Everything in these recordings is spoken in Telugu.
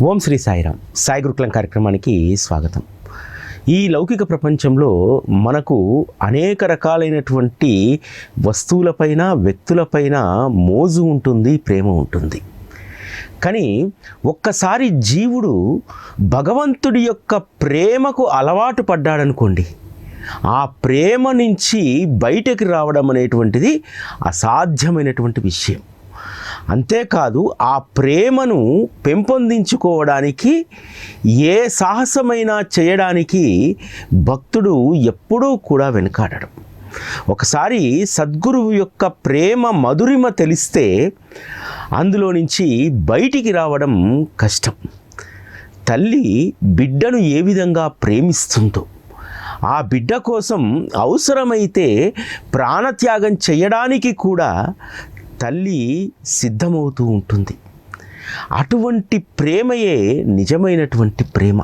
ఓం శ్రీ సాయిరామ్. సాయి గురుకులం కార్యక్రమానికి స్వాగతం. ఈ లౌకిక ప్రపంచంలో మనకు అనేక రకాలైనటువంటి వస్తువులపైన, వ్యక్తులపైన మోజు ఉంటుంది, ప్రేమ ఉంటుంది. కానీ ఒక్కసారి జీవుడు భగవంతుడి యొక్క ప్రేమకు అలవాటు పడ్డాడనుకోండి, ఆ ప్రేమ నుంచి బయటకు రావడం అనేటువంటిది అసాధ్యమైనటువంటి విషయం. అంతేకాదు, ఆ ప్రేమను పెంపొందించుకోవడానికి ఏ సాహసమైనా చేయడానికి భక్తుడు ఎప్పుడూ కూడా వెనుకాడడం. ఒకసారి సద్గురువు యొక్క ప్రేమ మధురిమ తెలిస్తే అందులో నుంచి బయటికి రావడం కష్టం. తల్లి బిడ్డను ఏ విధంగా ప్రేమిస్తుందో, ఆ బిడ్డ కోసం అవసరమైతే ప్రాణత్యాగం చేయడానికి కూడా తల్లి సిద్ధమవుతూ ఉంటుంది. అటువంటి ప్రేమయే నిజమైనటువంటి ప్రేమ.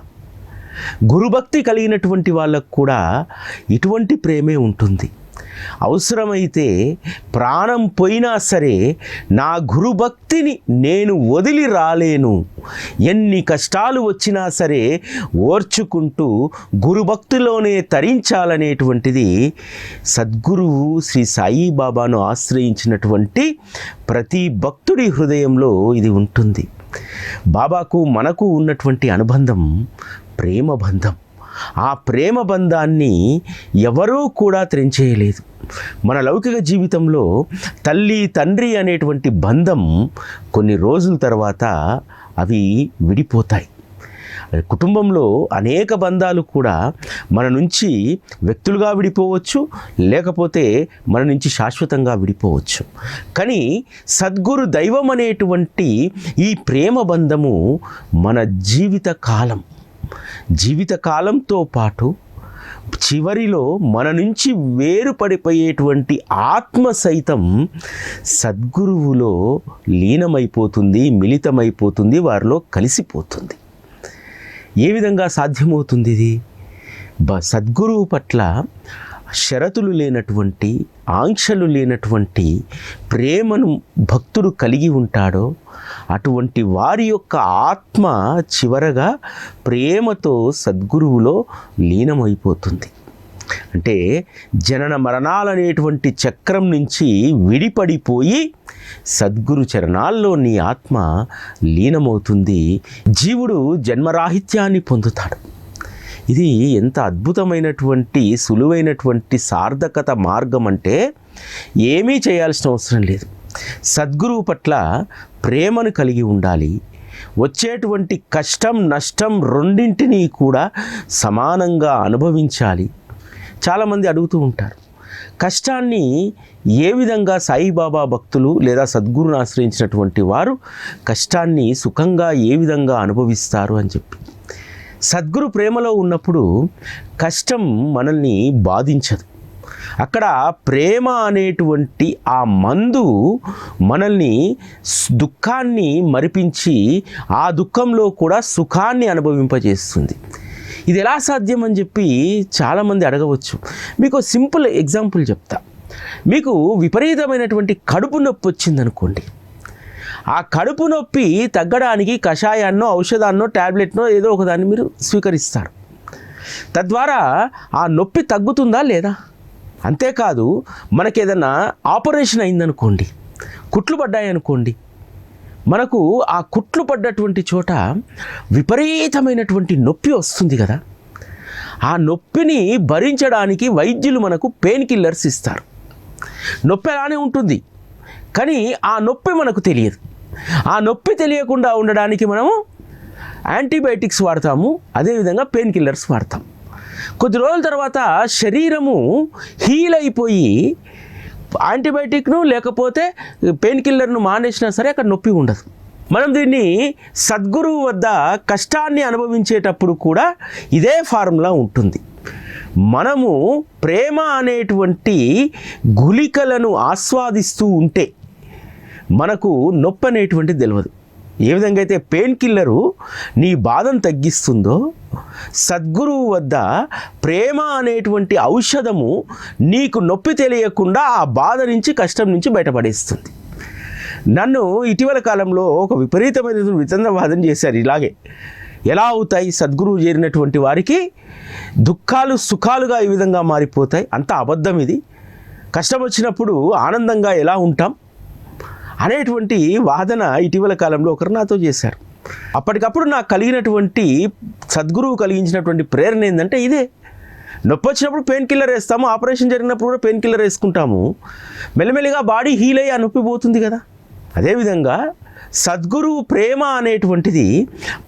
గురుభక్తి కలిగినటువంటి వాళ్ళకు కూడా ఇటువంటి ప్రేమే ఉంటుంది. అవసరమైతే ప్రాణం పోయినా సరే నా గురుభక్తిని నేను వదిలి రాలేను, ఎన్ని కష్టాలు వచ్చినా సరే ఓర్చుకుంటూ గురుభక్తిలోనే తరించాలనేటువంటిది సద్గురువు శ్రీ సాయిబాబాను ఆశ్రయించినటువంటి ప్రతి భక్తుడి హృదయంలో ఇది ఉంటుంది. బాబాకు మనకు ఉన్నటువంటి అనుబంధం ప్రేమ బంధం. ఆ ప్రేమ బంధాన్ని ఎవరూ కూడా త్రెంచేయలేదు. మన లౌకిక జీవితంలో తల్లి తండ్రి అనేటువంటి బంధం కొన్ని రోజుల తర్వాత అవి విడిపోతాయి. కుటుంబంలో అనేక బంధాలు కూడా మన నుంచి వ్యక్తులుగా విడిపోవచ్చు, లేకపోతే మన నుంచి శాశ్వతంగా విడిపోవచ్చు. కానీ సద్గురు దైవం అనేటువంటి ఈ ప్రేమ బంధము మన జీవితకాలంతో పాటు చివరిలో మన నుంచి వేరుపడిపోయేటువంటి ఆత్మ సైతం సద్గురువులో లీనమైపోతుంది, మిళితమైపోతుంది, వారిలో కలిసిపోతుంది. ఏ విధంగా సాధ్యమవుతుంది ఇది? సద్గురువు పట్ల షరతులు లేనటువంటి, ఆంక్షలు లేనటువంటి ప్రేమను భక్తుడు కలిగి ఉంటాడో అటువంటి వారి యొక్క ఆత్మ చివరగా ప్రేమతో సద్గురువులో లీనమైపోతుంది. అంటే జనన మరణాలనేటువంటి చక్రం నుంచి విడిపడిపోయి సద్గురు చరణాల్లో నీ ఆత్మ లీనమవుతుంది. జీవుడు జన్మరాహిత్యాన్ని పొందుతాడు. ఇది ఎంత అద్భుతమైనటువంటి, సులువైనటువంటి సార్థకత మార్గం అంటే ఏమీ చేయాల్సిన అవసరం లేదు. సద్గురువు పట్ల ప్రేమను కలిగి ఉండాలి. వచ్చేటువంటి కష్టం, నష్టం రెండింటినీ కూడా సమానంగా అనుభవించాలి. చాలామంది అడుగుతూ ఉంటారు, కష్టాన్ని ఏ విధంగా సాయిబాబా భక్తులు లేదా సద్గురుని ఆశ్రయించినటువంటి వారు కష్టాన్ని సుఖంగా ఏ విధంగా అనుభవిస్తారు అని చెప్పి. సద్గురు ప్రేమలో ఉన్నప్పుడు కష్టం మనల్ని బాధించదు. అక్కడ ప్రేమ అనేటువంటి ఆ మందు మనల్ని దుఃఖాన్ని మరిపించి ఆ దుఃఖంలో కూడా సుఖాన్ని అనుభవింపజేస్తుంది. ఇది ఎలా సాధ్యం అని చెప్పి చాలామంది అడగవచ్చు. మీకు సింపుల్ ఎగ్జాంపుల్ చెప్తా. మీకు విపరీతమైనటువంటి కడుపు నొప్పి వచ్చిందనుకోండి. ఆ కడుపు నొప్పి తగ్గడానికి కషాయాన్నో, ఔషధాన్నో, ట్యాబ్లెట్నో ఏదో ఒకదాన్ని మీరు స్వీకరిస్తారు. తద్వారా ఆ నొప్పి తగ్గుతుందా లేదా? అంతేకాదు, మనకేదన్నా ఆపరేషన్ అయిందనుకోండి, కుట్లు పడ్డాయనుకోండి, మనకు ఆ కుట్లు పడ్డటువంటి చోట విపరీతమైనటువంటి నొప్పి వస్తుంది కదా. ఆ నొప్పిని భరించడానికి వైద్యులు మనకు పెయిన్ కిల్లర్స్ ఇస్తారు. నొప్పి అలానే ఉంటుంది, కానీ ఆ నొప్పి మనకు తెలియదు. ఆ నొప్పి తెలియకుండా ఉండడానికి మనము యాంటీబయాటిక్స్ వాడతాము, అదేవిధంగా పెయిన్ కిల్లర్స్ వాడతాం. కొద్ది రోజుల తర్వాత శరీరము హీల్ అయిపోయి యాంటీబయాటిక్ను లేకపోతే పెయిన్ కిల్లర్ను మానేసినా సరే అక్కడ నొప్పి ఉండదు. మనం దీన్ని సద్గురువు వద్ద కష్టాన్ని అనుభవించేటప్పుడు కూడా ఇదే ఫార్ములా ఉంటుంది. మనము ప్రేమ అనేటువంటి గుళికలను ఆస్వాదిస్తూ ఉంటే మనకు నొప్పి అనేటువంటిది తెలియదు. ఏ విధంగా అయితే పెయిన్ కిల్లరు నీ బాధను తగ్గిస్తుందో, సద్గురువు వద్ద ప్రేమ అనేటువంటి ఔషధము నీకు నొప్పి తెలియకుండా ఆ బాధ నుంచి, కష్టం నుంచి బయటపడేస్తుంది. నన్ను ఇటీవల కాలంలో ఒక విపరీతమైన వితండవాదం చేశారు. ఇలాగే ఎలా అవుతాయి సద్గురువు చేరినటువంటి వారికి దుఃఖాలు సుఖాలుగా ఈ విధంగా మారిపోతాయి, అంత అబద్ధం ఇది, కష్టం వచ్చినప్పుడు ఆనందంగా ఎలా ఉంటాం అనేటువంటి వాదన ఇటీవల కాలంలో ఒకరు నాతో చేశారు. అప్పటికప్పుడు నాకు కలిగినటువంటి సద్గురువు కలిగించినటువంటి ప్రేరణ ఏంటంటే ఇదే. నొప్పి వచ్చినప్పుడు పెయిన్ కిల్లర్ వేస్తాము, ఆపరేషన్ జరిగినప్పుడు కూడా పెయిన్ కిల్లర్ వేసుకుంటాము, మెల్లమెల్లిగా బాడీ హీల్ అయ్యి ఆ నొప్పి పోతుంది కదా. అదేవిధంగా సద్గురువు ప్రేమ అనేటువంటిది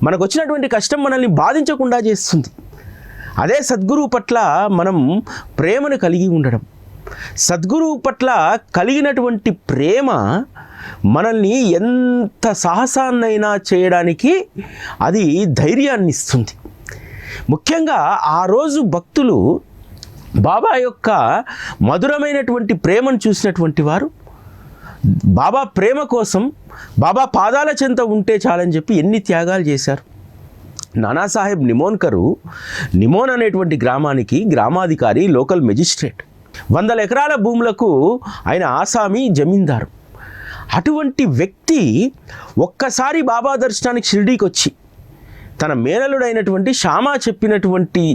మనకు వచ్చినటువంటి కష్టం మనల్ని బాధించకుండా చేస్తుంది. అదే సద్గురువు పట్ల మనం ప్రేమను కలిగి ఉండడం, సద్గురువు పట్ల కలిగినటువంటి ప్రేమ మనల్ని ఎంత సాహసాన్నైనా చేయడానికి అది ధైర్యాన్ని ఇస్తుంది. ముఖ్యంగా ఆ రోజు భక్తులు బాబా యొక్క మధురమైనటువంటి ప్రేమను చూసినటువంటి వారు బాబా ప్రేమ కోసం బాబా పాదాల చెంత ఉంటే చాలని చెప్పి ఎన్ని త్యాగాలు చేశారు. నానాసాహెబ్ నిమోన్కరు నిమోన్ అనేటువంటి గ్రామానికి గ్రామాధికారి, లోకల్ మెజిస్ట్రేట్. 100 ఎకరాల భూములకు ఆయన ఆసామీ జమీందారు. అటువంటి వ్యక్తి ఒక్కసారి బాబా దర్శనానికి షిరిడీకి వచ్చి తన మేనలుడైనటువంటి శ్యామా చెప్పినటువంటి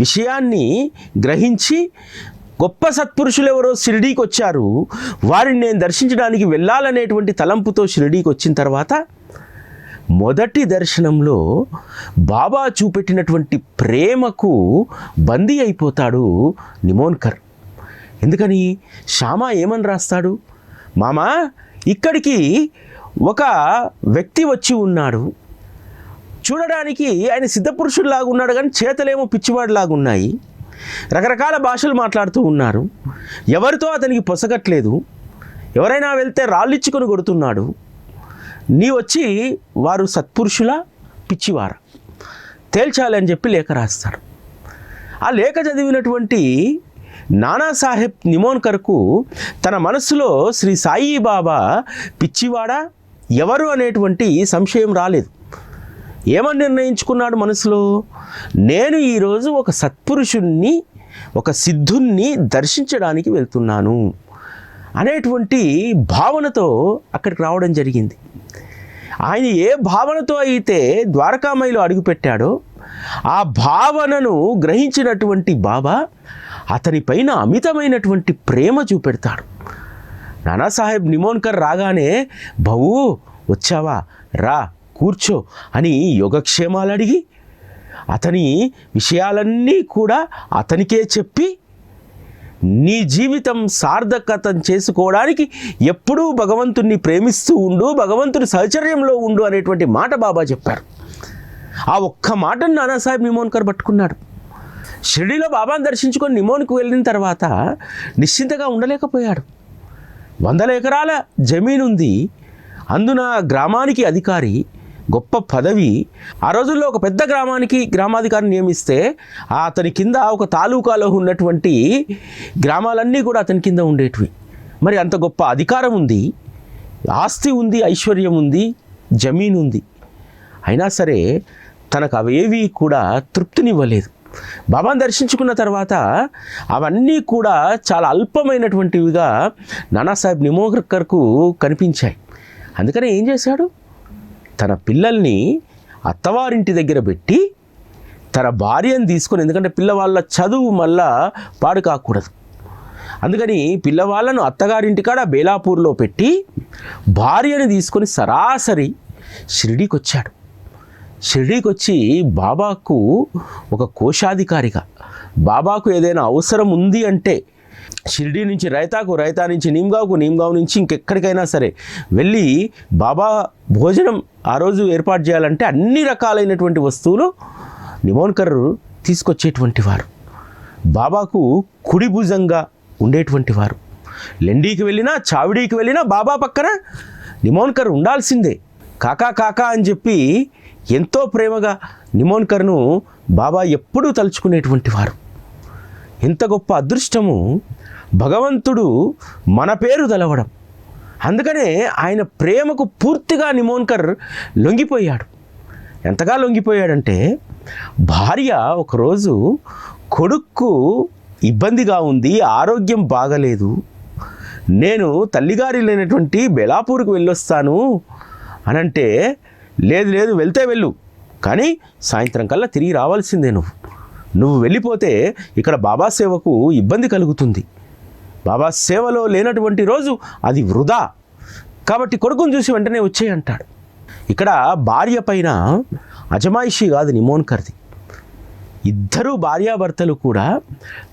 విషయాన్ని గ్రహించి గొప్ప సత్పురుషులు ఎవరో షిరిడీకి వచ్చారు, వారిని నేను దర్శించడానికి వెళ్ళాలనేటువంటి తలంపుతో షిరిడీకి వచ్చిన తర్వాత మొదటి దర్శనంలో బాబా చూపెట్టినటువంటి ప్రేమకు బందీ అయిపోతాడు నిమోన్కర్. ఎందుకని? శ్యామా ఏమని రాస్తాడు, మామా ఇక్కడికి ఒక వ్యక్తి వచ్చి ఉన్నాడు, చూడడానికి ఆయన సిద్ధపురుషుల్లాగా ఉన్నాడు కానీ చేతలేమో పిచ్చివాడిలాగా ఉన్నాయి, రకరకాల భాషలు మాట్లాడుతూ ఉన్నారు, ఎవరితో అతనికి పొసగట్లేదు, ఎవరైనా వెళ్తే రాళ్ళిచ్చుకొని కొడుతున్నాడు, నీ వచ్చి వారు సత్పురుషులా పిచ్చివారా తేల్చాలి అని చెప్పి లేఖ రాస్తాడు. ఆ లేఖ చదివినటువంటి నానాసాహెబ్ నిమోన్కర్కు తన మనసులో శ్రీ సాయిబాబా పిచ్చివాడా ఎవరు అనేటువంటి సంశయం రాలేదు. ఏమని నిర్ణయించుకున్నాడు మనసులో? నేను ఈరోజు ఒక సత్పురుషుణ్ణి, ఒక సిద్ధుణ్ణి దర్శించడానికి వెళ్తున్నాను అనేటువంటి భావనతో అక్కడికి రావడం జరిగింది. ఆయన ఏ భావనతో అయితే ద్వారకామాయిలో అడుగుపెట్టాడో ఆ భావనను గ్రహించినటువంటి బాబా అతనిపైన అమితమైనటువంటి ప్రేమ చూపెడతాడు. నానాసాహెబ్ నిమోన్కర్ రాగానే, బావు వచ్చావా, రా కూర్చో అని యోగక్షేమాలు అడిగి అతని విషయాలన్నీ కూడా అతనికే చెప్పి నీ జీవితం సార్థకతం చేసుకోవడానికి ఎప్పుడూ భగవంతుణ్ణి ప్రేమిస్తూ ఉండు, భగవంతుని సహచర్యంలో ఉండు అనేటువంటి మాట బాబా చెప్పారు. ఆ ఒక్క మాటను నానాసాహెబ్ నిమోన్కర్ పట్టుకున్నాడు. షిరిడీలో బాబాను దర్శించుకొని నిమోన్కు వెళ్ళిన తర్వాత నిశ్చింతగా ఉండలేకపోయాడు. 100 ఎకరాల జమీన్ ఉంది, అందున గ్రామానికి అధికారి, గొప్ప పదవి. ఆ రోజుల్లో ఒక పెద్ద గ్రామానికి గ్రామాధికారిని నియమిస్తే అతని కింద ఒక తాలూకాలో ఉన్నటువంటి గ్రామాలన్నీ కూడా అతని కింద ఉండేటివి. మరి అంత గొప్ప అధికారం ఉంది, ఆస్తి ఉంది, ఐశ్వర్యం ఉంది, జమీన్ ఉంది. అయినా సరే తనకు అవేవి కూడా తృప్తినివ్వలేదు. బాబాను దర్శించుకున్న తర్వాత అవన్నీ కూడా చాలా అల్పమైనటువంటివిగా నానాసాహెబ్ నిమోన్కర్కు కనిపించాయి. అందుకని ఏం చేశాడు? తన పిల్లల్ని అత్తవారింటి దగ్గర పెట్టి తన భార్యను తీసుకొని, ఎందుకంటే పిల్లవాళ్ళ చదువు మళ్ళా పాడు కాకూడదు, అందుకని పిల్లవాళ్ళను అత్తగారింటికాడ బేలాపూర్లో పెట్టి భార్యను తీసుకొని సరాసరి షిరిడీకి వచ్చాడు. షిరిడీకి వచ్చి బాబాకు ఒక కోశాధికారిగా, బాబాకు ఏదైనా అవసరం ఉంది అంటే షిరిడీ నుంచి రైతాకు, రైతా నుంచి నీమ్గావ్కు, నీమ్గావ్ నుంచి ఇంకెక్కడికైనా సరే వెళ్ళి బాబా భోజనం ఆ రోజు ఏర్పాటు చేయాలంటే అన్ని రకాలైనటువంటి వస్తువులు నిమోన్కర్ తీసుకొచ్చేటువంటి వారు. బాబాకు కుడి భుజంగా ఉండేటువంటి వారు. లెండీకి వెళ్ళినా, చావిడీకి వెళ్ళినా బాబా పక్కన నిమోన్కర్ ఉండాల్సిందే. కాకా కాకా అని చెప్పి ఎంతో ప్రేమగా నిమోన్కర్ను బాబా ఎప్పుడూ తలుచుకునేటువంటి వారు. ఎంత గొప్ప అదృష్టము భగవంతుడు మన పేరు తెలవడం. అందుకనే ఆయన ప్రేమకు పూర్తిగా నిమోన్కర్ లొంగిపోయాడు. ఎంతగా లొంగిపోయాడంటే భార్య ఒకరోజు కొడుక్కు ఇబ్బందిగా ఉంది, ఆరోగ్యం బాగలేదు, నేను తల్లిగారి లేనటువంటి బెలాపూర్కి వెళ్ళొస్తాను అనంటే, లేదు లేదు వెళ్తే వెళ్ళు, కానీ సాయంత్రం కల్లా తిరిగి రావాల్సిందే. నువ్వు వెళ్ళిపోతే ఇక్కడ బాబా సేవకు ఇబ్బంది కలుగుతుంది. బాబా సేవలో లేనటువంటి రోజు అది వృధా, కాబట్టి కొడుకుని చూసి వెంటనే వచ్చేయి అంటాడు. ఇక్కడ భార్య పైన అజమాయిషీ కాదు నిమోన్కర్ది. ఇద్దరు భార్యాభర్తలు కూడా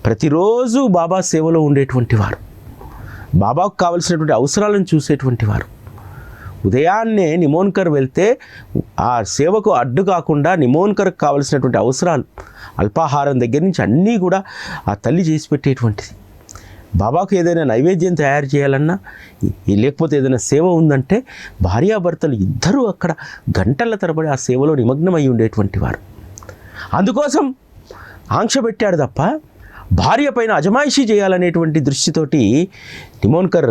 ప్రతిరోజు బాబా సేవలో ఉండేటువంటి వారు, బాబాకు కావలసినటువంటి అవసరాలను చూసేటువంటి వారు. ఉదయాన్నే నిమోన్కర్ వెళ్తే ఆ సేవకు అడ్డు కాకుండా నిమోన్కర్కి కావలసినటువంటి అవసరాలు, అల్పాహారం దగ్గర నుంచి అన్నీ కూడా ఆ తల్లి చేసి పెట్టేటువంటిది. బాబాకు ఏదైనా నైవేద్యం తయారు చేయాలన్నా, లేకపోతే ఏదైనా సేవ ఉందంటే భార్యాభర్తలు ఇద్దరూ అక్కడ గంటల తరబడి ఆ సేవలో నిమగ్నమై ఉండేటువంటి వారు. అందుకోసం ఆంక్ష పెట్టాడు తప్ప భార్య పైన అజమాయిషీ చేయాలనేటువంటి దృష్టితోటి నిమోన్కర్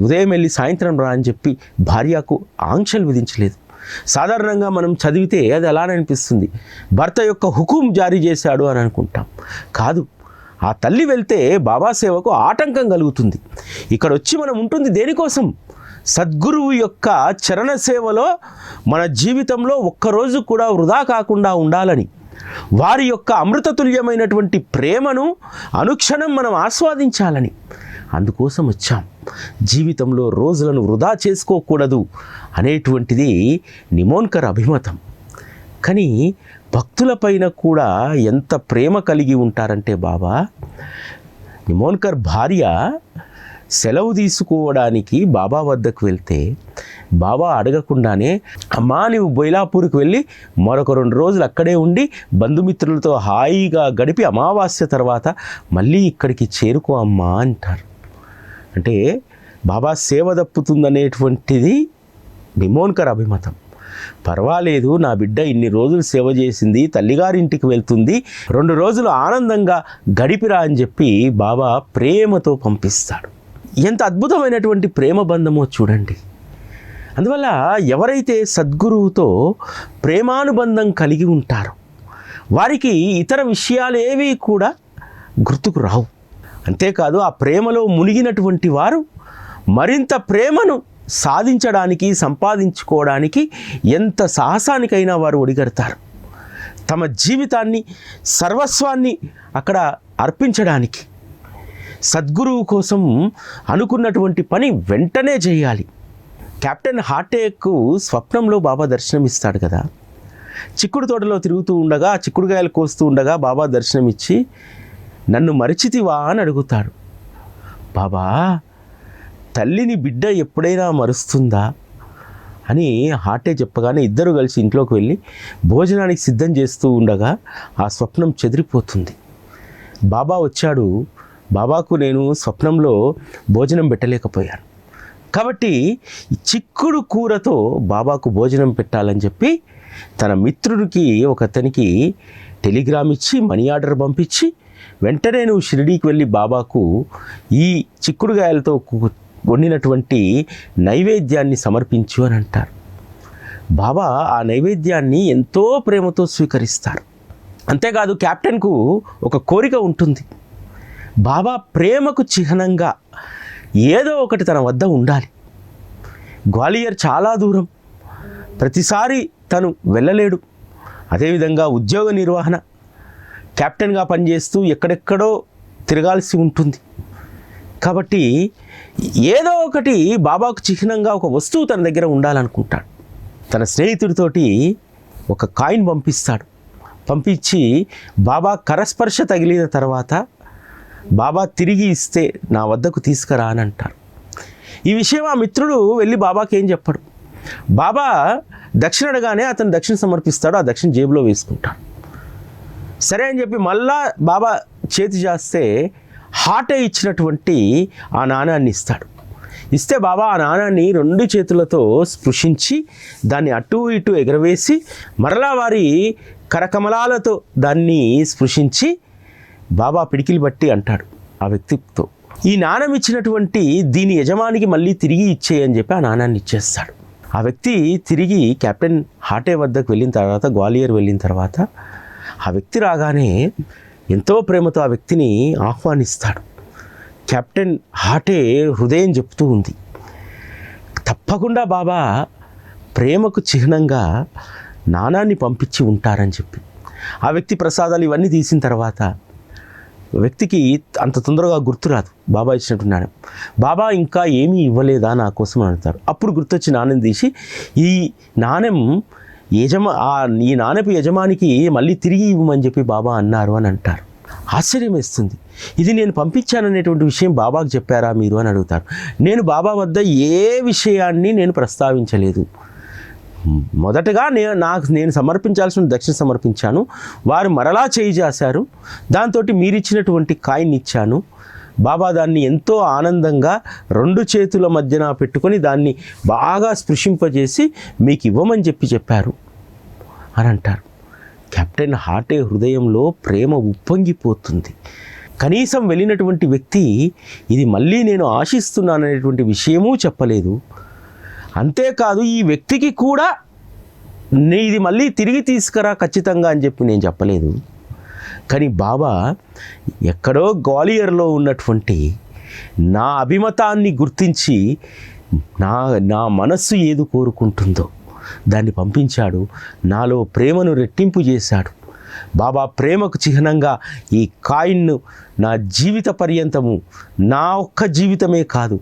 ఉదయం వెళ్ళి సాయంత్రం రా అని చెప్పి భార్యకు ఆంక్షలు విధించలేదు. సాధారణంగా మనం చదివితే అది అలానే అనిపిస్తుంది, భర్త యొక్క హుకుం జారీ చేశాడు అని అనుకుంటాం. కాదు, ఆ తల్లి వెళ్తే బాబా సేవకు ఆటంకం కలుగుతుంది. ఇక్కడ వచ్చి మనం ఉంటుంది దేనికోసం? సద్గురువు యొక్క చరణ సేవలో మన జీవితంలో ఒక్కరోజు కూడా వృధా కాకుండా ఉండాలని, వారి యొక్క అమృతతుల్యమైనటువంటి ప్రేమను అనుక్షణం మనం ఆస్వాదించాలని, అందుకోసం వచ్చాం. జీవితంలో రోజులను వృధా చేసుకోకూడదు అనేటువంటిది నిమోన్కర్ అభిమతం. కానీ భక్తులపైన కూడా ఎంత ప్రేమ కలిగి ఉంటారంటే బాబా, నిమోన్కర్ భార్య సెలవు తీసుకోవడానికి బాబా వద్దకు వెళ్తే బాబా అడగకుండానే, అమ్మా నీవు బొయిలాపూర్కి వెళ్ళి మరొక 2 రోజులు అక్కడే ఉండి బంధుమిత్రులతో హాయిగా గడిపి అమావాస్య తర్వాత మళ్ళీ ఇక్కడికి చేరుకో అమ్మా అంటారు. అంటే బాబా సేవ దప్పుతుందనేటువంటిది నిమోన్కర్ అభిమతం. పర్వాలేదు, నా బిడ్డ ఇన్ని రోజులు సేవ చేసింది, తల్లిగారింటికి వెళ్తుంది, 2 రోజులు ఆనందంగా గడిపిరా అని చెప్పి బాబా ప్రేమతో పంపిస్తాడు. ఎంత అద్భుతమైనటువంటి ప్రేమ బంధమో చూడండి. అందువల్ల ఎవరైతే సద్గురువుతో ప్రేమానుబంధం కలిగి ఉంటారో వారికి ఇతర విషయాలేవి కూడా గుర్తుకు రావు. అంతేకాదు, ఆ ప్రేమలో మునిగినటువంటి వారు మరింత ప్రేమను సాధించడానికి, సంపాదించుకోవడానికి ఎంత సాహసానికైనా వారు ఒడిగడతారు. తమ జీవితాన్ని, సర్వస్వాన్ని అక్కడ అర్పించడానికి, సద్గురువు కోసం అనుకున్నటువంటి పని వెంటనే చేయాలి. కెప్టెన్ హార్టేకు స్వప్నంలో బాబా దర్శనమిస్తాడు కదా. చిక్కుడు తోటలో తిరుగుతూ ఉండగా, చిక్కుడుకాయలు కోస్తూ ఉండగా బాబా దర్శనమిచ్చి, నన్ను మరిచితివా అని అడుగుతాడు. బాబా, తల్లిని బిడ్డ ఎప్పుడైనా మరుస్తుందా అని హార్టే చెప్పగానే ఇద్దరు కలిసి ఇంట్లోకి వెళ్ళి భోజనానికి సిద్ధం చేస్తూ ఉండగా ఆ స్వప్నం చెదిరిపోతుంది. బాబా వచ్చాడు, బాబాకు నేను స్వప్నంలో భోజనం పెట్టలేకపోయాను, కాబట్టి చిక్కుడు కూరతో బాబాకు భోజనం పెట్టాలని చెప్పి తన మిత్రుడికి ఒకతనికి టెలిగ్రామ్ ఇచ్చి మనీ ఆర్డర్ పంపించి, వెంటనే నువ్వు షిరిడీకి వెళ్ళి బాబాకు ఈ చిక్కుడుగాయలతో వండినటువంటి నైవేద్యాన్ని సమర్పించు అని అంటారు. బాబా ఆ నైవేద్యాన్ని ఎంతో ప్రేమతో స్వీకరిస్తారు. అంతేకాదు, కెప్టెన్కు ఒక కోరిక ఉంటుంది, బాబా ప్రేమకు చిహ్నంగా ఏదో ఒకటి తన వద్ద ఉండాలి. గ్వాలియర్ చాలా దూరం, ప్రతిసారి తను వెళ్ళలేడు. అదేవిధంగా ఉద్యోగ నిర్వహణ, కెప్టెన్గా పనిచేస్తూ ఎక్కడెక్కడో తిరగాల్సి ఉంటుంది. కాబట్టి ఏదో ఒకటి బాబాకు చిహ్నంగా ఒక వస్తువు తన దగ్గర ఉండాలనుకుంటాడు. తన స్నేహితుడితోటి ఒక కాయిన్ పంపిస్తాడు. పంపించి బాబా కరస్పర్శ తగిలిన తర్వాత బాబా తిరిగి ఇస్తే నా వద్దకు తీసుకురా అని అంటారు. ఈ విషయం ఆ మిత్రుడు వెళ్ళి బాబాకి ఏం చెప్పడు. బాబా దక్షిణ అడగానే అతను దక్షిణ సమర్పిస్తాడు, ఆ దక్షిణ జేబులో వేసుకుంటాడు. సరే అని చెప్పి మళ్ళా బాబా చేతి చేస్తే హార్టే ఇచ్చినటువంటి ఆ నాణాన్ని ఇస్తాడు. ఇస్తే బాబా ఆ నాణాన్ని 2 చేతులతో స్పృశించి దాన్ని అటు ఇటు ఎగరవేసి మరలా వారి కరకమలాలతో దాన్ని స్పృశించి బాబా పిడికిలు బట్టి అంటాడు ఆ వ్యక్తితో, ఈ నాణం ఇచ్చినటువంటి దీని యజమానికి మళ్ళీ తిరిగి ఇచ్చేయని చెప్పి ఆ నాణాన్ని ఇచ్చేస్తాడు. ఆ వ్యక్తి తిరిగి కెప్టెన్ హార్టే వద్దకు వెళ్ళిన తర్వాత, గ్వాలియర్ వెళ్ళిన తర్వాత ఆ వ్యక్తి రాగానే ఎంతో ప్రేమతో ఆ వ్యక్తిని ఆహ్వానిస్తాడు. కెప్టెన్ హాటే హృదయం చెప్తూ ఉంది, తప్పకుండా బాబా ప్రేమకు చిహ్నంగా నాణాన్ని పంపించి ఉంటారని చెప్పి. ఆ వ్యక్తి ప్రసాదాలు ఇవన్నీ తీసిన తర్వాత వ్యక్తికి అంత తొందరగా గుర్తురాదు బాబా ఇచ్చినట్టు నాణ్యం. బాబా ఇంకా ఏమీ ఇవ్వలేదా నా కోసం అంటారు. అప్పుడు గుర్తొచ్చి నాణ్యం తీసి, ఈ నాణ్యం ఈ నాణ్యపు యజమానికి మళ్ళీ తిరిగి ఇవ్వమని చెప్పి బాబా అన్నారు అని అంటారు. ఆశ్చర్యం వేస్తుంది. ఇది నేను పంపించాననేటువంటి విషయం బాబాకు చెప్పారా మీరు అని అడుగుతారు. నేను బాబా వద్ద ఏ విషయాన్ని నేను ప్రస్తావించలేదు. మొదటగా నేను సమర్పించాల్సిన దక్షిణ సమర్పించాను, వారు మరలా చేయి చేశారు, దాంతో మీరిచ్చినటువంటి కాయిన్ ఇచ్చాను. బాబా దాన్ని ఎంతో ఆనందంగా 2 చేతుల మధ్యన పెట్టుకొని దాన్ని బాగా స్పృశింపజేసి మీకు ఇవ్వమని చెప్పారు అని అంటారు. కెప్టెన్ హాటే హృదయంలో ప్రేమ ఉప్పొంగిపోతుంది. కనీసం వెళ్ళినటువంటి వ్యక్తి ఇది మళ్ళీ నేను ఆశిస్తున్నాననేటువంటి విషయమూ చెప్పలేదు. అంతేకాదు ఈ వ్యక్తికి కూడా ఇది మళ్ళీ తిరిగి తీసుకురా ఖచ్చితంగా అని చెప్పి నేను చెప్పలేదు. కానీ బాబా ఎక్కడో గ్వాలియర్లో ఉన్నటువంటి నా అభిమతాన్ని గుర్తించి నా మనస్సు ఏది కోరుకుంటుందో దాన్ని పంపించాడు. నాలో ప్రేమను రెట్టింపు చేశాడు. బాబా ప్రేమకు చిహ్నంగా ఈ కాయిన్ను నా జీవిత పర్యంతము, నా ఒక్క జీవితమే కాదు,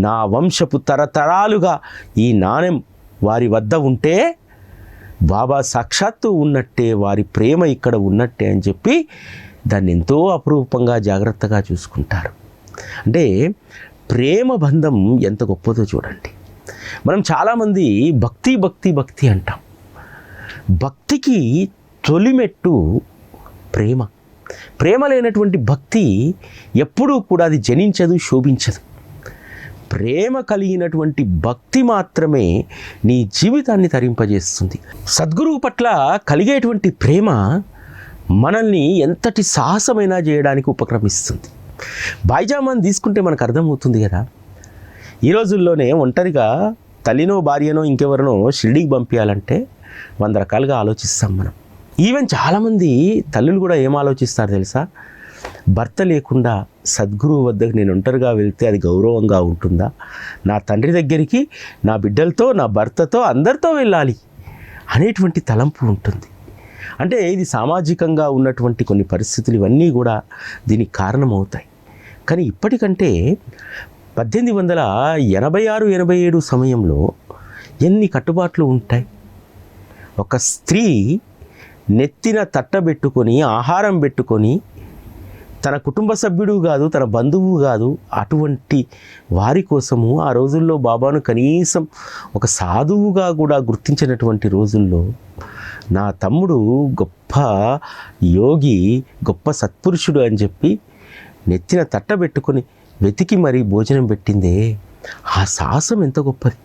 నా వంశపు తరతరాలుగా ఈ నాణెం వారి వద్ద ఉంటే బాబా సాక్షాత్తు ఉన్నట్టే, వారి ప్రేమ ఇక్కడ ఉన్నట్టే అని చెప్పి దాన్ని ఎంతో అపురూపంగా జాగ్రత్తగా చూసుకుంటారు. అంటే ప్రేమ బంధం ఎంత గొప్పదో చూడండి. మనం చాలామంది భక్తి అంటాం. భక్తికి తొలిమెట్టు ప్రేమ. ప్రేమ లేనటువంటి భక్తి ఎప్పుడూ కూడా అది జనించదు, శోభించదు. ప్రేమ కలిగినటువంటి భక్తి మాత్రమే నీ జీవితాన్ని తరింపజేస్తుంది. సద్గురువు పట్ల కలిగేటువంటి ప్రేమ మనల్ని ఎంతటి సాహసమైనా చేయడానికి ఉపక్రమిస్తుంది. బాయిజామాన్ తీసుకుంటే మనకు అర్థమవుతుంది కదా. ఈ రోజుల్లోనే ఒంటరిగా తల్లినో భార్యనో ఇంకెవరినో షిరిడీకి పంపించాలంటే 100 రకాలుగా ఆలోచిస్తాం మనం. ఈవెన్ చాలామంది తల్లులు కూడా ఏం ఆలోచిస్తారు తెలుసా? భర్త లేకుండా సద్గురువు వద్దకు నేను ఒంటరిగా వెళ్తే అది గౌరవంగా ఉంటుందా? నా తండ్రి దగ్గరికి నా బిడ్డలతో, నా భర్తతో, అందరితో వెళ్ళాలి అనేటువంటి తలంపు ఉంటుంది. అంటే ఇది సామాజికంగా ఉన్నటువంటి కొన్ని పరిస్థితులు ఇవన్నీ కూడా దీనికి కారణమవుతాయి. కానీ ఇప్పటికంటే 1886-87 సమయంలో ఎన్ని కట్టుబాట్లు ఉంటాయి. ఒక స్త్రీ నెత్తిన తట్టబెట్టుకొని ఆహారం పెట్టుకొని తన కుటుంబ సభ్యుడు కాదు, తన బంధువు కాదు, అటువంటి వారి కోసము ఆ రోజుల్లో బాబాను కనీసం ఒక సాధువుగా కూడా గుర్తించినటువంటి రోజుల్లో నా తమ్ముడు గొప్ప యోగి, గొప్ప సత్పురుషుడు అని చెప్పి నెత్తిన తట్టబెట్టుకొని వెతికి మరీ భోజనం పెట్టిందే, ఆ సాహసం ఎంత గొప్పది.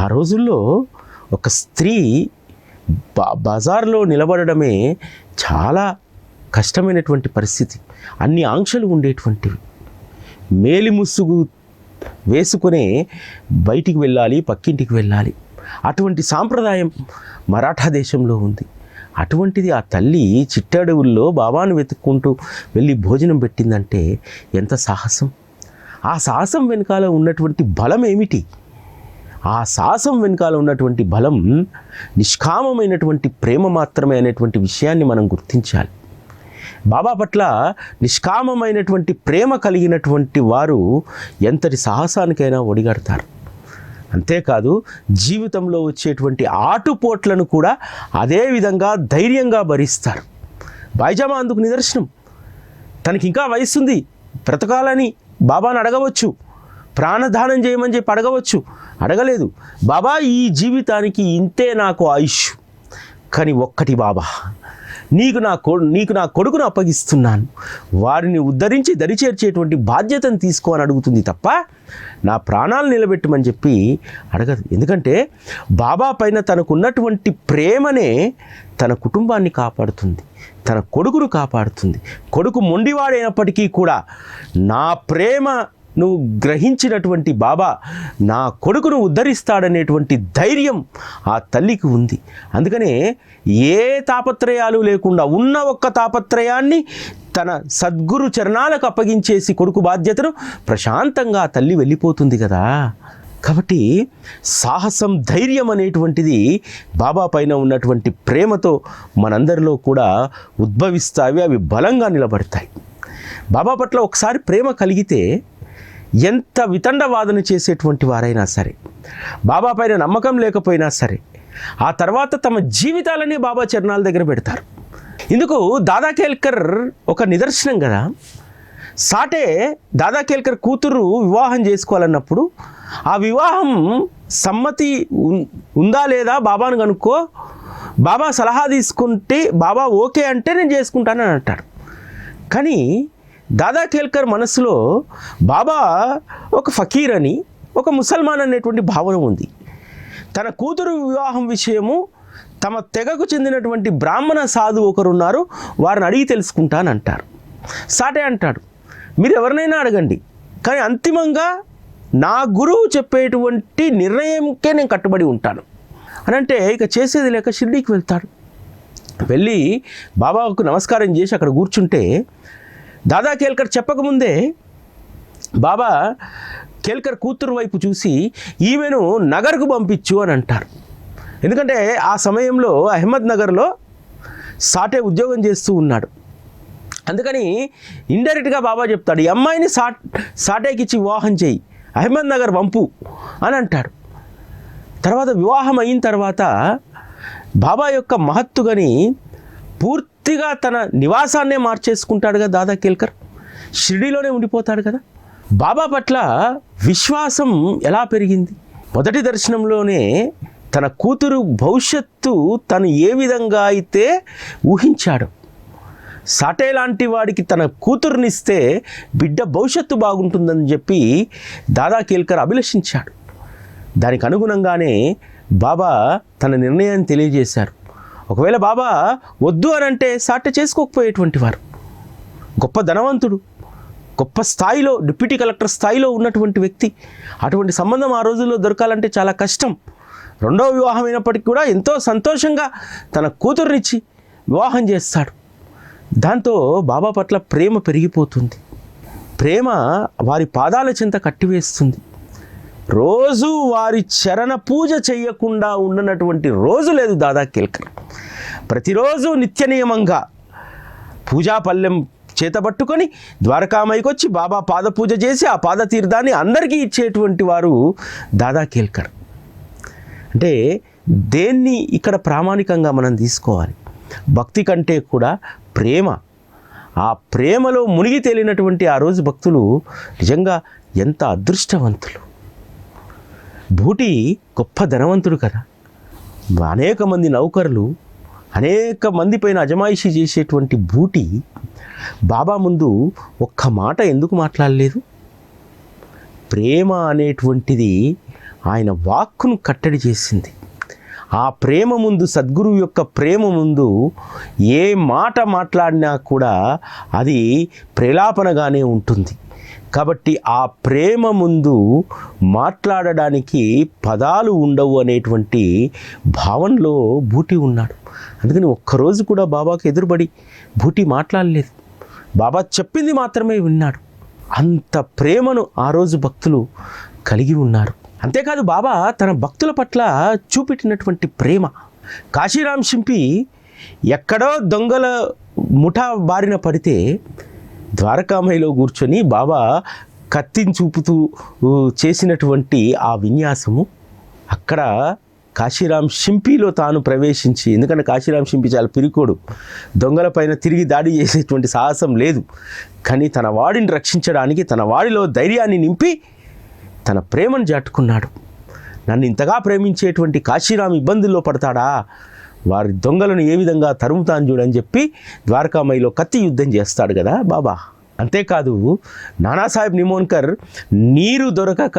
ఆ రోజుల్లో ఒక స్త్రీ బజార్లో నిలబడడమే చాలా కష్టమైనటువంటి పరిస్థితి. అన్ని ఆంక్షలు ఉండేటువంటివి. మేలి ముసుగు వేసుకునే బయటికి వెళ్ళాలి, పక్కింటికి వెళ్ళాలి. అటువంటి సాంప్రదాయం మరాఠా దేశంలో ఉంది. అటువంటిది ఆ తల్లి చిట్టడవుల్లో బాబాను వెతుక్కుంటూ వెళ్ళి భోజనం పెట్టిందంటే ఎంత సాహసం. ఆ సాహసం వెనకాల ఉన్నటువంటి బలం ఏమిటి? ఆ సాహసం వెనకాల ఉన్నటువంటి బలం నిష్కామమైనటువంటి ప్రేమ మాత్రమే అనేటువంటి విషయాన్ని మనం గుర్తించాలి. బాబా పట్ల నిష్కామమైనటువంటి ప్రేమ కలిగినటువంటి వారు ఎంతటి సాహసానికైనా ఒడిగడతారు. అంతేకాదు జీవితంలో వచ్చేటువంటి ఆటుపోట్లను కూడా అదే విధంగా ధైర్యంగా భరిస్తారు. బాయిజామా అందుకు నిదర్శనం. తనకి ఇంకా వయస్సుంది, బ్రతకాలని బాబాను అడగవచ్చు, ప్రాణదానం చేయమని చెప్పి అడగవచ్చు, అడగలేదు. బాబా ఈ జీవితానికి ఇంతే నాకు ఆయుష్, కానీ ఒక్కటి బాబా, నీకు నా కొడుకును అప్పగిస్తున్నాను, వారిని ఉద్ధరించి దరిచేర్చేటువంటి బాధ్యతను తీసుకో అని అడుగుతుంది తప్ప నా ప్రాణాలు నిలబెట్టమని చెప్పి అడగదు. ఎందుకంటే బాబా పైన తనకున్నటువంటి ప్రేమనే తన కుటుంబాన్ని కాపాడుతుంది, తన కొడుకును కాపాడుతుంది. కొడుకు మొండివాడైనప్పటికీ కూడా నా ప్రేమ నువ్వు గ్రహించినటువంటి బాబా నా కొడుకును ఉద్ధరిస్తాడనేటువంటి ధైర్యం ఆ తల్లికి ఉంది. అందుకనే ఏ తాపత్రయాలు లేకుండా ఉన్న ఒక్క తాపత్రయాన్ని తన సద్గురు చరణాలకు అప్పగించేసి కొడుకు బాధ్యతను ప్రశాంతంగా ఆ తల్లి వెళ్ళిపోతుంది కదా. కాబట్టి సాహసం, ధైర్యం అనేటువంటిది బాబా పైన ఉన్నటువంటి ప్రేమతో మనందరిలో కూడా ఉద్భవిస్తాయి. అవి బలంగా నిలబడతాయి. బాబా పట్ల ఒకసారి ప్రేమ కలిగితే ఎంత వితండవాదన చేసేటువంటి వారైనా సరే, బాబా పైన నమ్మకం లేకపోయినా సరే, ఆ తర్వాత తమ జీవితాలని బాబా చరణాల దగ్గర పెడతారు. ఇందుకు దాదా కేల్కర్ ఒక నిదర్శనం కదా. సాటే దాదా కేల్కర్ కూతురు వివాహం చేసుకోవాలన్నప్పుడు ఆ వివాహం సమ్మతి ఉందా లేదా బాబాను కనుక్కో, బాబా సలహా తీసుకుంటే బాబా ఓకే అంటే నేను చేసుకుంటానని అంటాడు. కానీ దాదా కేల్కర్ మనసులో బాబా ఒక ఫకీర్ అని, ఒక ముసల్మాన్ అనేటువంటి భావన ఉంది. తన కూతురు వివాహం విషయము తమ తెగకు చెందినటువంటి బ్రాహ్మణ సాధు ఒకరున్నారు, వారిని అడిగి తెలుసుకుంటానంటారు. సాటే అంటాడు, మీరు ఎవరినైనా అడగండి, కానీ అంతిమంగా నా గురువు చెప్పేటువంటి నిర్ణయంకే నేను కట్టుబడి ఉంటాను అని అంటే ఇక చేసేది లేక షిర్డీకి వెళ్తాడు. వెళ్ళి బాబాకు నమస్కారం చేసి అక్కడ కూర్చుంటే దాదా కేల్కర్ చెప్పకముందే బాబా కేల్కర్ కూతురు వైపు చూసి ఈమెను నగర్కు పంపించు అని అంటారు. ఎందుకంటే ఆ సమయంలో అహ్మద్ నగర్లో సాటే ఉద్యోగం చేస్తూ ఉన్నాడు. అందుకని ఇండైరెక్ట్గా బాబా చెప్తాడు, ఈ అమ్మాయిని సాటేకి ఇచ్చి వివాహం చేయి, అహ్మద్ నగర్ పంపు అని అంటాడు. తర్వాత వివాహం అయిన తర్వాత బాబా యొక్క మహత్తుగని పూర్తిగా తన నివాసాన్నే మార్చేసుకుంటాడు కదా దాదా కేల్కర్. షిర్డీలోనే ఉండిపోతాడు కదా. బాబా పట్ల విశ్వాసం ఎలా పెరిగింది? మొదటి దర్శనంలోనే తన కూతురు భవిష్యత్తు తను ఏ విధంగా అయితే ఊహించాడు, సాటే లాంటి వాడికి తన కూతురునిస్తే బిడ్డ భవిష్యత్తు బాగుంటుందని చెప్పి దాదా కేల్కర్ అభిలషించాడు. దానికి అనుగుణంగానే బాబా తన నిర్ణయాన్ని తెలియజేశారు. ఒకవేళ బాబా వద్దు అని అంటే సాటే చేసుకోకపోయేటువంటి వారు. గొప్ప ధనవంతుడు, గొప్ప స్థాయిలో డిప్యూటీ కలెక్టర్ స్థాయిలో ఉన్నటువంటి వ్యక్తి. అటువంటి సంబంధం ఆ రోజుల్లో దొరకాలంటే చాలా కష్టం. రెండవ వివాహం అయినప్పటికీ కూడా ఎంతో సంతోషంగా తన కూతురునిచ్చి వివాహం చేస్తాడు. దాంతో బాబా పట్ల ప్రేమ పెరిగిపోతుంది. ప్రేమ వారి పాదాల చెంత కట్టివేస్తుంది. రోజు వారి చరణ పూజ చేయకుండా ఉండనటువంటి రోజు లేదు దాదా కేల్కర్. ప్రతిరోజు నిత్య నియమంగా పూజాపల్లెం చేతబట్టుకొని ద్వారకామాయికి వచ్చి బాబా పాద పూజ చేసి ఆ పాద తీర్థాన్ని అందరికీ ఇచ్చేటువంటి వారు దాదా కేల్కర్. అంటే దేన్ని ఇక్కడ ప్రామాణికంగా మనం తీసుకోవాలి? భక్తి కంటే కూడా ప్రేమ. ఆ ప్రేమలో మునిగి తేలినటువంటి ఆ రోజు భక్తులు నిజంగా ఎంత అదృష్టవంతులు. భూటి గొప్ప ధనవంతుడు కదా. అనేక మంది నౌకరులు, అనేక మంది పైన అజమాయిషీ చేసేటువంటి భూటి బాబా ముందు ఒక్క మాట ఎందుకు మాట్లాడలేదు? ప్రేమ అనేటువంటిది ఆయన వాక్కును కట్టడి చేసింది. ఆ ప్రేమ ముందు, సద్గురువు యొక్క ప్రేమ ముందు ఏ మాట మాట్లాడినా కూడా అది ప్రేలాపనగానే ఉంటుంది. కాబట్టి ఆ ప్రేమ ముందు మాట్లాడడానికి పదాలు ఉండవు అనేటువంటి భావనలో భూటి ఉన్నాడు. అందుకని ఒక్కరోజు కూడా బాబాకు ఎదురుబడి భూటి మాట్లాడలేదు. బాబా చెప్పింది మాత్రమే విన్నాడు. అంత ప్రేమను ఆ రోజు భక్తులు కలిగి ఉన్నారు. అంతేకాదు బాబా తన భక్తుల పట్ల చూపెట్టినటువంటి ప్రేమ. కాశీరాం షింపి ఎక్కడో దొంగల ముఠా బారిన పడితే ద్వారకామాయిలో కూర్చొని బాబా కత్తిని చూపుతూ చేసినటువంటి ఆ విన్యాసము అక్కడ కాశీరాం షింపిలో తాను ప్రవేశించి, ఎందుకంటే కాశీరాం షింపి చాలా పిరికోడు, దొంగల పైన తిరిగి దాడి చేసేటువంటి సాహసం లేదు. కానీ తన వాడిని రక్షించడానికి తన వాడిలో ధైర్యాన్ని నింపి తన ప్రేమను చాటుకున్నాడు. నన్ను ఇంతగా ప్రేమించేటువంటి కాశీరాం ఇబ్బందుల్లో పడతాడా, వారి దొంగలను ఏ విధంగా తరుముతాను చూడని చెప్పి ద్వారకామాయిలో కత్తి యుద్ధం చేస్తాడు కదా బాబా. అంతేకాదు నానాసాహెబ్ నిమోన్కర్ నీరు దొరకక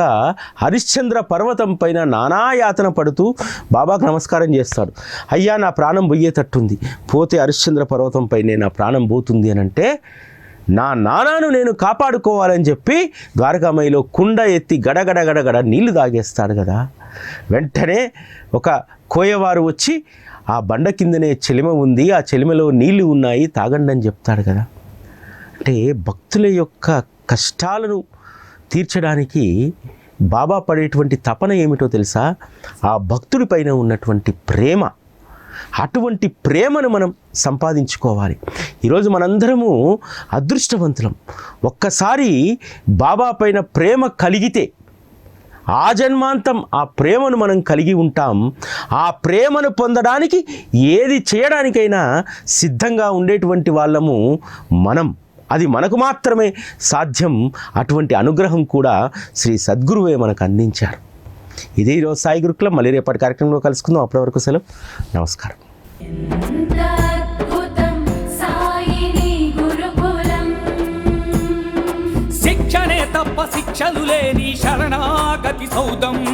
హరిశ్చంద్ర పర్వతం పైన నానాయాతన పడుతూ బాబాకు నమస్కారం చేస్తాడు. అయ్యా నా ప్రాణం పోయేటట్టుంది, పోతే హరిశ్చంద్ర పర్వతం పైనే నా ప్రాణం పోతుంది అని అంటే నా నానాను నేను కాపాడుకోవాలని చెప్పి ద్వారకామాయిలో కుండ ఎత్తి గడగడ గడగడ నీళ్లు తాగేస్తాడు కదా. వెంటనే ఒక కోయవారు వచ్చి ఆ బండ కిందనే చెలిమ ఉంది, ఆ చెలిమలో నీళ్లు ఉన్నాయి, తాగండి అని చెప్తాడు కదా. అంటే భక్తుల యొక్క కష్టాలను తీర్చడానికి బాబా పడేటువంటి తపన ఏమిటో తెలుసా? ఆ భక్తుడి పైన ఉన్నటువంటి ప్రేమ. అటువంటి ప్రేమను మనం సంపాదించుకోవాలి. ఈరోజు మనందరము అదృష్టవంతులం. ఒక్కసారి బాబా పైన ప్రేమ కలిగితే ఆ జన్మాంతం ఆ ప్రేమను మనం కలిగి ఉంటాం. ఆ ప్రేమను పొందడానికి ఏది చేయడానికైనా సిద్ధంగా ఉండేటువంటి వాళ్ళము మనం. అది మనకు మాత్రమే సాధ్యం. అటువంటి అనుగ్రహం కూడా శ్రీ సద్గురువే మనకు అందించారు. ఇదే ఈరోజు సాయి గురుకులం. మళ్ళీ రేపటి కార్యక్రమంలో కలుసుకుందాం. అప్పటి వరకు సెలవు. నమస్కారం. శిక్షణే తప్ప శిక్షలు లేని శరణాగతి సౌదం.